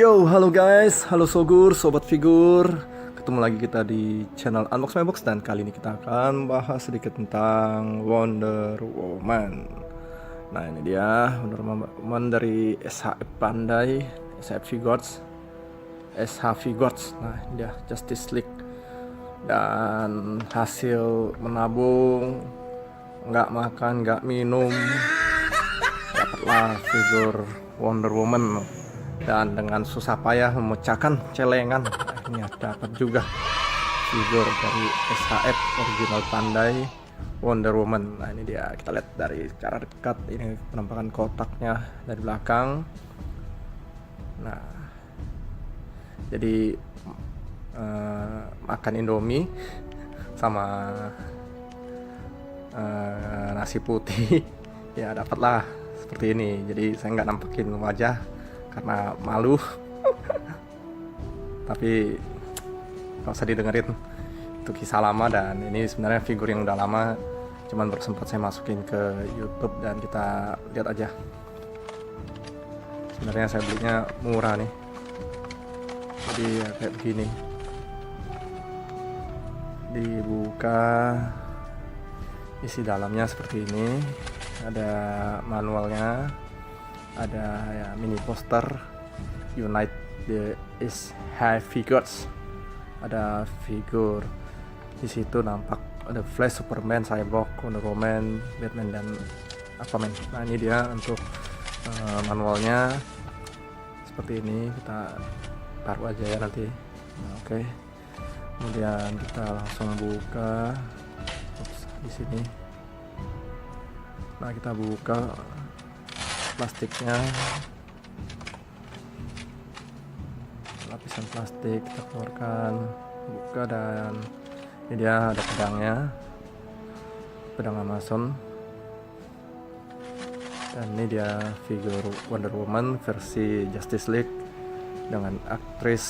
Yo, halo guys, halo Sogur, sobat figur. Ketemu lagi kita di channel Unbox My Box dan kali ini kita akan bahas sedikit tentang Wonder Woman. Nah, ini dia Wonder Woman dari SHF Bandai, SHF Figures, SH Figures. Nah, ini dia Justice League. Dan hasil menabung, nggak makan, nggak minum, dapatlah figur Wonder Woman. Dan dengan susah payah memecahkan celengan, akhirnya dapat juga figur dari SHF original Bandai Wonder Woman. Nah, ini dia, kita lihat dari cara dekat. Ini penampakan kotaknya dari belakang. Nah, jadi makan Indomie sama nasi putih ya dapatlah seperti ini. Jadi saya nggak nampakin wajah karena malu. Tapi gak usah didengerin, itu kisah lama. Dan ini sebenarnya figur yang udah lama, cuman baru sempat saya masukin ke YouTube dan kita lihat aja. Sebenarnya saya belinya murah nih, jadi ya kayak begini. Dibuka, isi dalamnya seperti ini. Ada manualnya, ada ya mini poster Unite the SHF Figures. Ada figur di situ, nampak ada Flash, Superman, Cyborg, Wonder Woman, Batman dan Aquaman. Nah, ini dia untuk manualnya seperti ini. Kita taruh aja ya nanti. Nah, oke. Kemudian kita langsung buka. Di sini. Nah, kita buka plastiknya, lapisan plastik kita keluarkan, buka, dan ini dia ada pedangnya, pedang Amazon. Dan ini dia figur Wonder Woman versi Justice League dengan aktris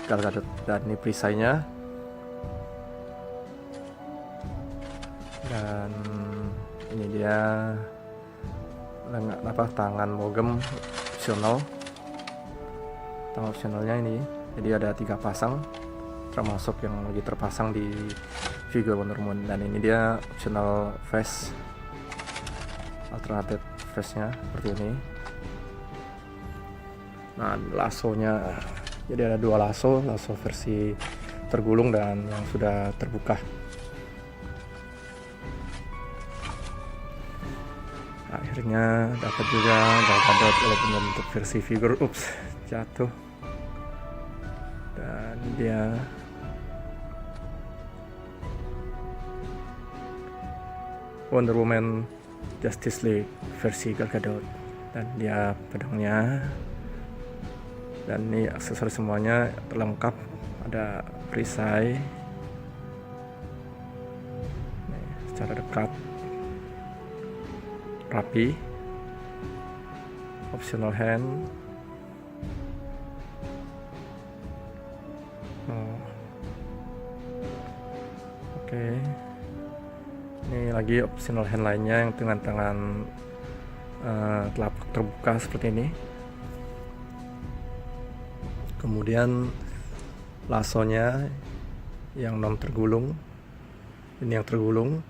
Gal Gadot, dan ini perisainya. Dan ini dia tangan bogem opsional. Tangan opsionalnya ini, jadi ada 3 pasang, termasuk yang lagi terpasang di figur Wonder Woman. Dan ini dia optional face, alternative face nya seperti ini. Nah, lasonya, jadi ada 2 laso versi tergulung dan yang sudah terbuka. Akhirnya dapat juga Gal Gadot walaupun bentuk versi figur. Jatuh. Dan dia Wonder Woman Justice League versi Gal Gadot. Dan dia pedangnya. Dan ini aksesoris semuanya terlengkap. Ada perisai. Nih, secara dekat rapi, optional hand. Oke. Ini lagi optional hand lainnya yang dengan tangan telapak terbuka seperti ini. Kemudian lasonya yang non tergulung, ini yang tergulung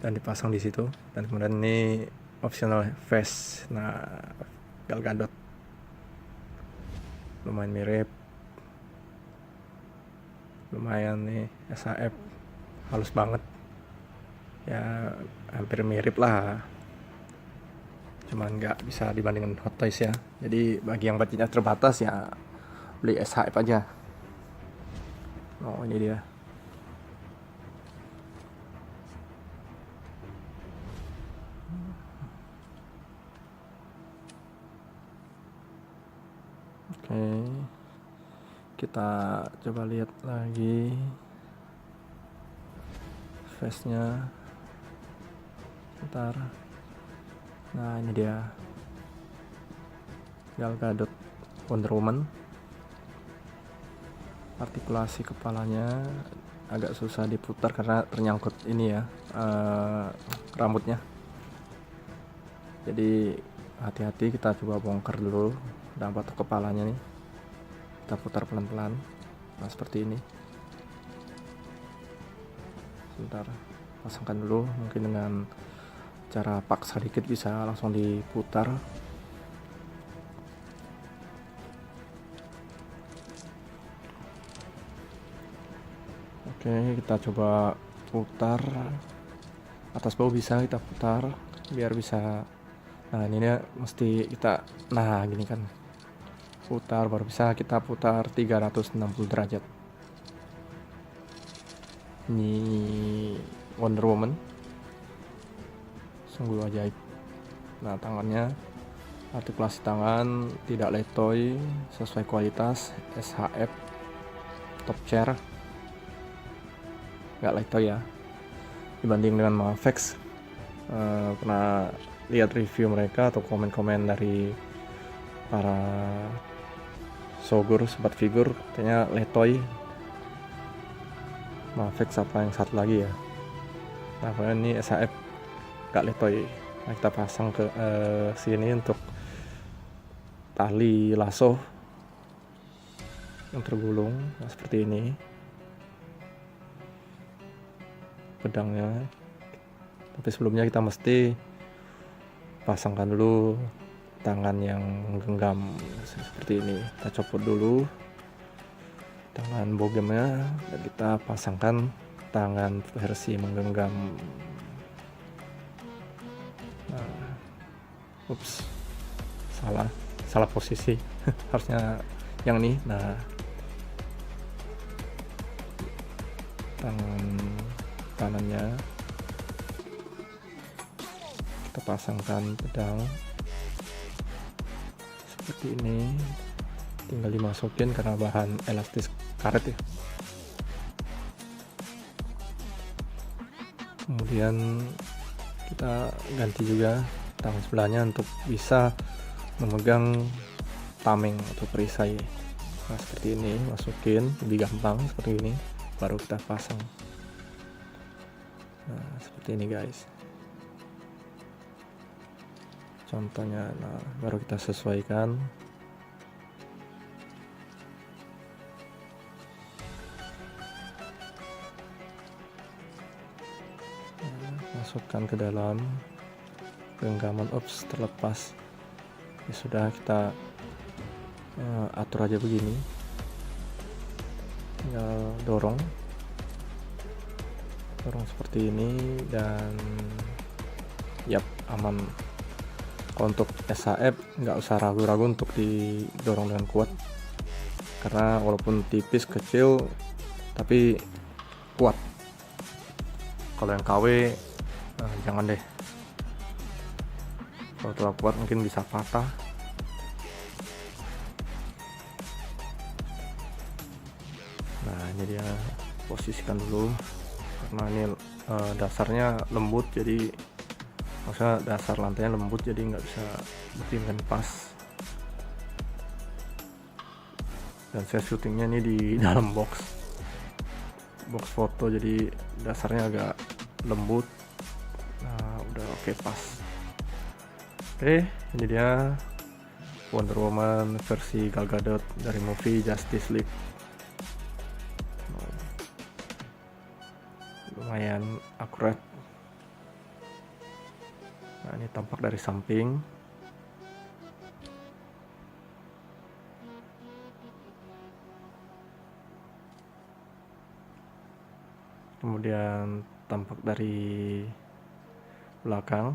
dan dipasang di situ. Dan kemudian ini optional face. Nah, Gal Gadot lumayan mirip, lumayan nih SHF, halus banget ya, hampir mirip lah, cuman nggak bisa dibandingin Hot Toys ya. Jadi bagi yang budgetnya terbatas ya beli SHF aja. Oh, ini dia. Oke, kita coba lihat lagi face-nya. Bentar. Nah, ini dia Gal Gadot Wonder Woman. Artikulasi kepalanya agak susah diputar karena ternyangkut ini ya, rambutnya. Jadi hati-hati, kita coba bongkar dulu udah batok kepalanya nih, kita putar pelan-pelan. Nah seperti ini. Sebentar, pasangkan dulu, mungkin dengan cara paksa dikit bisa langsung diputar. Oke, kita coba putar atas bawah, bisa kita putar biar bisa. Nah ini dia mesti kita, nah gini kan, putar baru bisa kita putar 360 derajat. Ini Wonder Woman sungguh ajaib. Nah tangannya, artikulasi tangan tidak letoy, sesuai kualitas SHF top chair, nggak letoy ya dibanding dengan Mafex. Pernah lihat review mereka atau komen-komen dari para Sogur sobat figur, katanya letoy. Mafex apa yang satu lagi ya, nah ini SHF gak letoy. Nah kita pasang ke sini untuk tali lasso yang tergulung. Nah seperti ini pedangnya, tapi sebelumnya kita mesti pasangkan dulu tangan yang menggenggam seperti ini. Kita copot dulu tangan bogemnya dan kita pasangkan tangan versi menggenggam. Nah, ups, salah posisi. Harusnya yang ini. Nah, tangan kanannya kita pasangkan pedang seperti ini, tinggal dimasukin karena bahan elastis karet ya. Kemudian kita ganti juga tangan sebelahnya untuk bisa memegang tameng atau perisai. Nah seperti ini, masukin lebih gampang seperti ini, baru kita pasang. Nah seperti ini guys contohnya. Nah baru kita sesuaikan. Masukkan ke dalam genggaman. Ups, terlepas. Ya sudah, kita atur aja begini, tinggal dorong seperti ini dan yap, aman. Kalau untuk SHF nggak usah ragu-ragu untuk didorong dengan kuat, karena walaupun tipis kecil tapi kuat. Kalau yang KW jangan deh, kalau terlalu kuat mungkin bisa patah. Nah ini dia, posisikan dulu karena ini dasarnya lembut, jadi maksudnya dasar lantainya lembut, jadi nggak bisa berdiri dengan pas. Dan saya syutingnya ini di dalam box foto, jadi dasarnya agak lembut. Nah udah oke, pas. Oke, ini dia Wonder Woman versi Gal Gadot dari movie Justice League. Lumayan akurat. Nah ini tampak dari samping. Kemudian tampak dari belakang.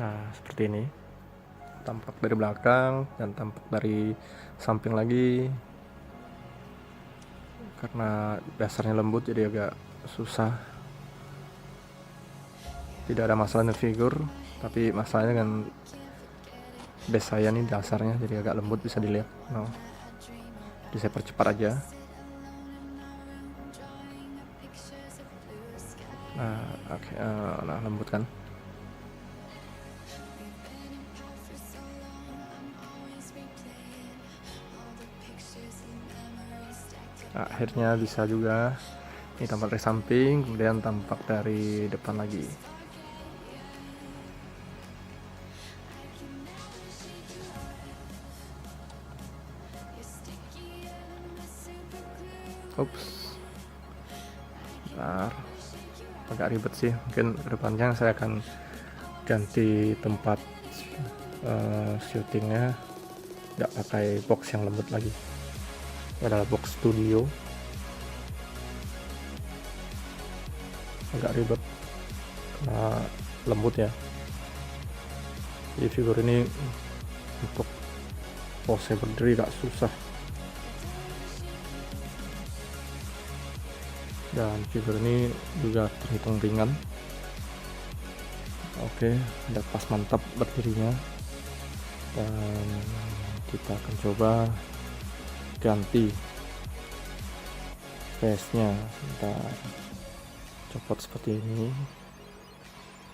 Nah seperti ini, tampak dari belakang dan tampak dari samping lagi. Karena dasarnya lembut jadi agak susah. Tidak ada masalah dengan figur, tapi masalahnya dengan base saya nih dasarnya jadi agak lembut, bisa dilihat. Nah, jadi saya percepat aja. Nah oke, nah lembut kan. Nah, akhirnya bisa juga. Ini tampak dari samping, kemudian tampak dari depan lagi. Ups, bentar, agak ribet sih. Mungkin kedepannya saya akan ganti tempat syutingnya, nggak pakai box yang lembut lagi. Ini adalah box studio, agak ribet karena lembut ya. Jadi figur ini untuk pose berdiri gak susah, dan figur ini juga terhitung ringan. Oke, udah pas mantap berdirinya, dan kita akan coba ganti face nya. Sebentar, copot seperti ini.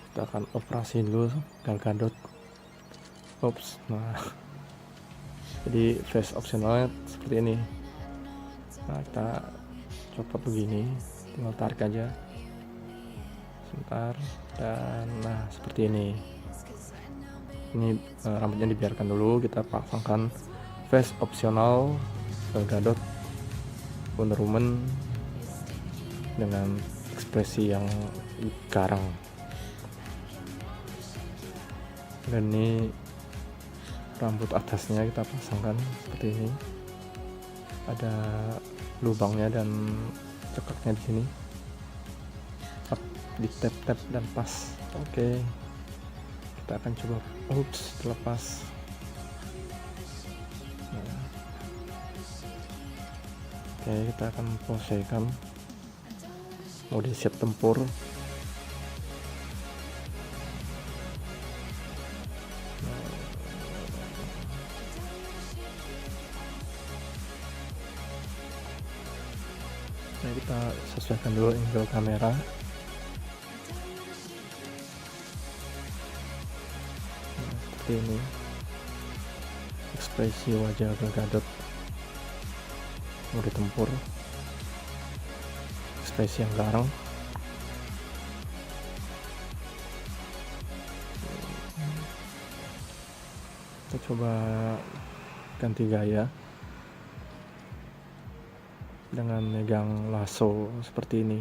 Kita akan operasi dulu Gal Gadot. Ups, nah jadi face optionalnya seperti ini. Nah, kita copot begini, tinggal tarik aja sebentar, dan nah seperti ini. Ini rambutnya dibiarkan dulu, kita pasangkan face opsional Gal Gadot Wonder Woman dengan ekspresi yang garang. Dan ini rambut atasnya kita pasangkan seperti ini, ada lubangnya dan cekaknya di sini, di tap dan pas. Oke, kita akan coba. Ups, terlepas. Nah. Oke, kita akan posekan mode siap tempur. Nah, kita sesuaikan dulu angle kamera. Nah, seperti ini ekspresi wajah Gal Gadot mode tempur, ekspresi yang garang. Kita coba ganti gaya dengan megang lasso seperti ini.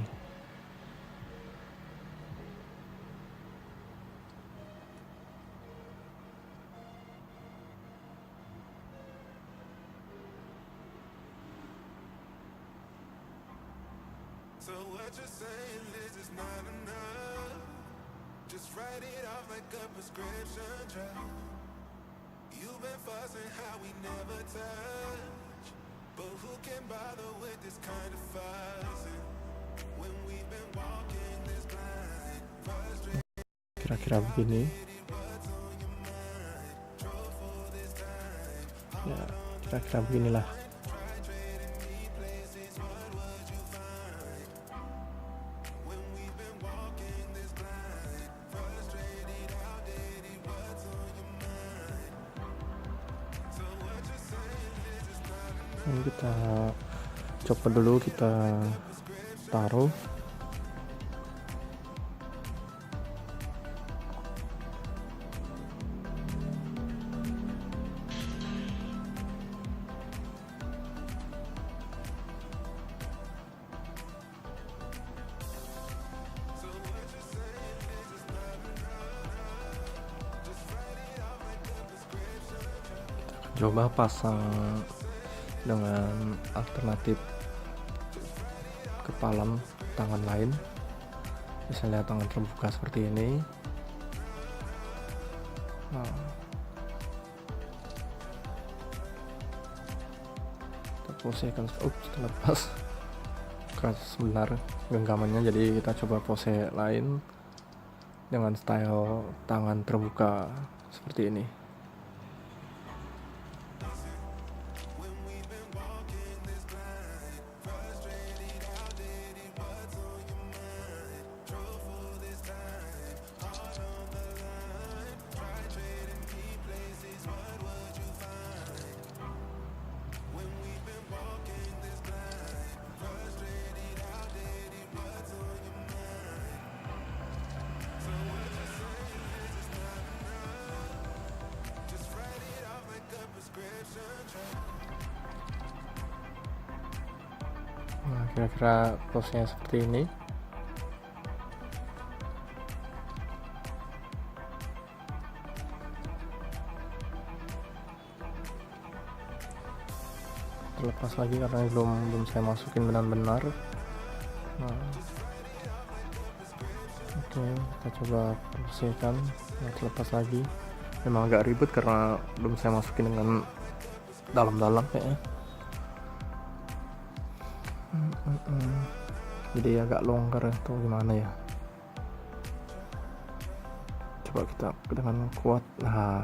So what you're saying is it's not enough. Just write it off like a prescription drug. You've been fussing how we never touch, but who can bother with this kind of fussing when we've been walking this blind, frustrated. Kira-kira begini. Ya, kira-kira beginilah. Ini kita coba dulu, kita taruh. Coba pasang dengan alternatif kepalan tangan lain, misalnya tangan terbuka seperti ini. Nah, kita posekan. Terlepas sebentar genggamannya, jadi kita coba pose lain dengan style tangan terbuka seperti ini. Nah, kira-kira pose-nya seperti ini. Terlepas lagi karena belum saya masukin benar-benar. Nah, oke, kita coba posekan. Nah, terlepas lagi. Memang agak ribet karena belum saya masukin dengan dalam-dalam kayaknya. Jadi agak longgar atau gimana ya. Coba kita dengan kuat. Nah,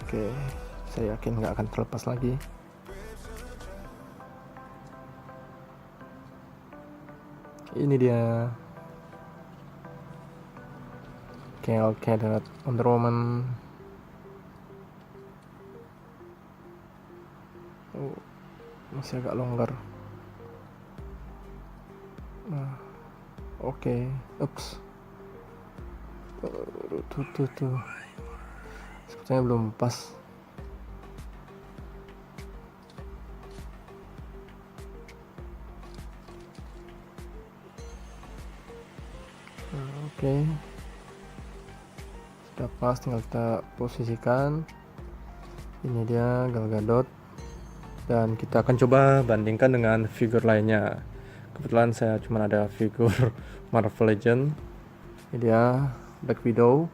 oke, saya yakin nggak akan terlepas lagi. Ini dia Gal Gadot Wonder Woman. Oh, masih agak longgar. Nah, oke. Ups. Tuh. Sepertinya belum pas. Oke. Sudah pas, tinggal kita posisikan. Ini dia Gal Gadot. Dan kita akan coba bandingkan dengan figur lainnya. Kebetulan saya cuma ada figur Marvel Legends. Ini dia Black Widow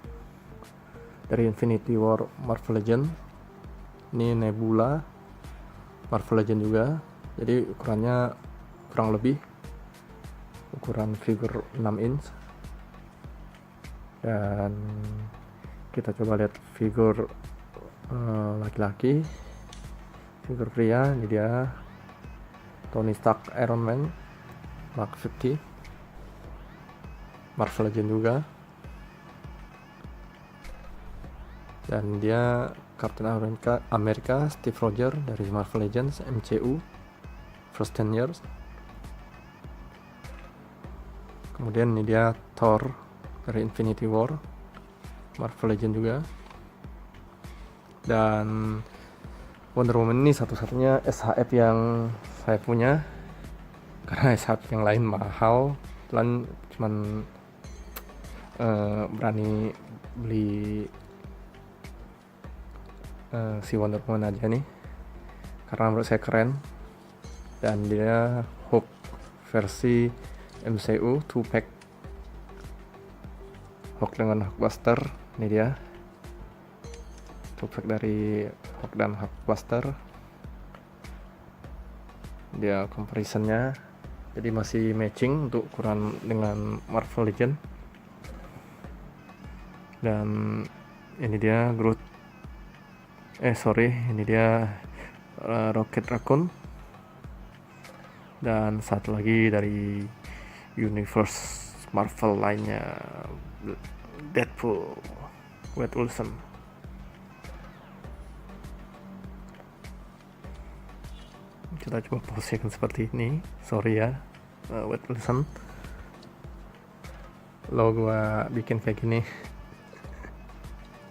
dari Infinity War Marvel Legends. Ini Nebula Marvel Legends juga. Jadi ukurannya kurang lebih ukuran figur 6 inch. Dan kita coba lihat figur laki-laki, figur pria. Ini dia Tony Stark Iron Man Mark 50 Marvel Legends juga. Dan dia Captain America Steve Rogers dari Marvel Legends MCU First 10 Years. Kemudian ini dia Thor dari Infinity War Marvel Legends juga. Dan Wonder Woman ini satu-satunya SHF yang saya punya, karena SHF yang lain mahal. Kebetulan cuman berani beli si Wonder Woman aja nih, karena menurut saya keren. Dan dia Hulk versi MCU 2-pack Hulk dengan Hulkbuster. Ini dia 2-pack dari Hulk dan Hulkbuster. Dia comparisonnya jadi masih matching untuk ukuran dengan Marvel Legends. Dan ini dia Groot, ini dia Rocket Raccoon. Dan satu lagi dari universe Marvel lainnya, Deadpool, Wade Wilson. Kita coba posisikan seperti ini. Sorry ya, Wade Wilson. Lo gua bikin kayak gini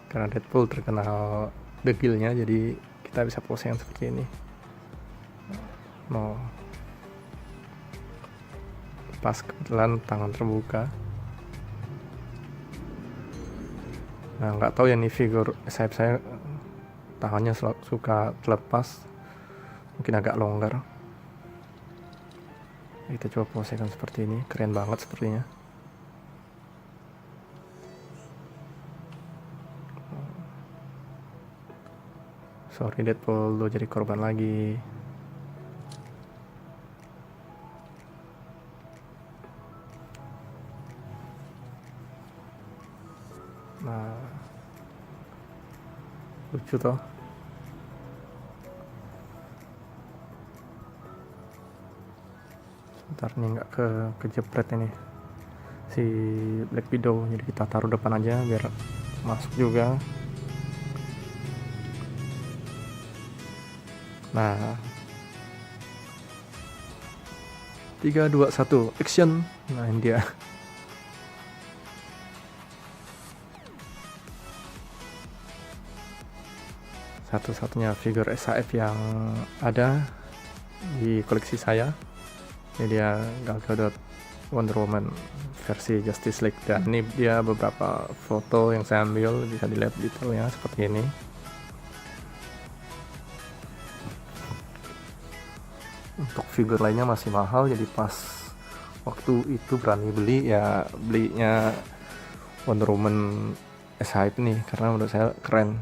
karena Deadpool terkenal degilnya, jadi kita bisa pose yang seperti ini. No, pas kebetulan tangan terbuka. Nah, nggak tahu ya nih figur sayap saya tangannya suka terlepas, mungkin agak longgar. Kita coba posekan seperti ini, keren banget sepertinya. Sorry Deadpool, lo jadi korban lagi. Nah, lucu toh. Sebentar nih, nggak kejepret ini si Black Widow, jadi kita taruh depan aja biar masuk juga. Nah, 3, 2, 1 action. Nah, ini dia. Satu-satunya figur SHF yang ada di koleksi saya. Ini dia Gal Gadot Wonder Woman versi Justice League, dan ini dia beberapa foto yang saya ambil, bisa dilihat detailnya seperti ini. Untuk figur lainnya masih mahal, jadi pas waktu itu berani beli ya belinya Wonder Woman S-Hype nih, karena menurut saya keren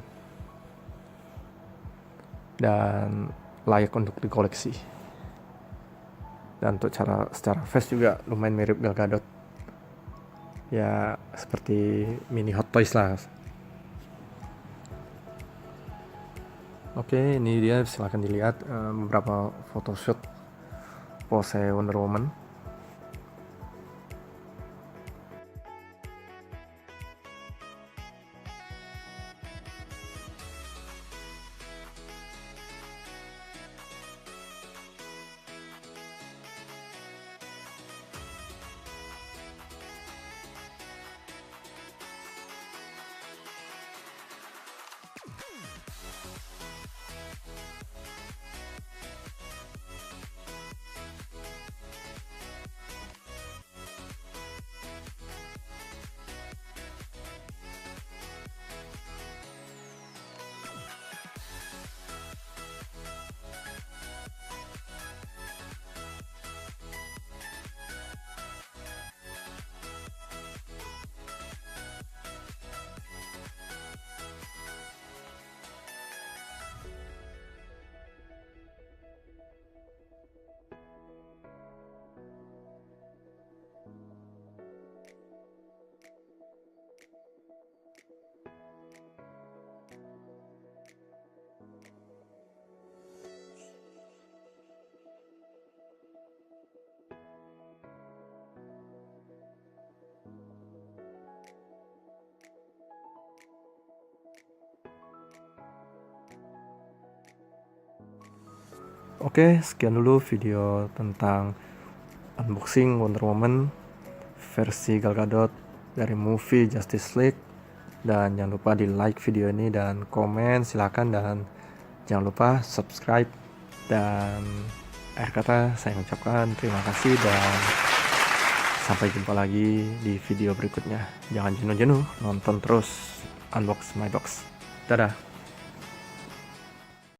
dan layak untuk dikoleksi. Dan untuk secara face juga lumayan mirip Gal Gadot, ya seperti mini Hot Toys lah. Oke, ini dia, silahkan dilihat beberapa photoshoot pose Wonder Woman. Oke, sekian dulu video tentang unboxing Wonder Woman versi Gal Gadot dari movie Justice League. Dan jangan lupa di like video ini dan komen silahkan, dan jangan lupa subscribe. Dan akhir kata saya mengucapkan terima kasih dan sampai jumpa lagi di video berikutnya. Jangan jenuh-jenuh, nonton terus Unbox My Box. Dadah.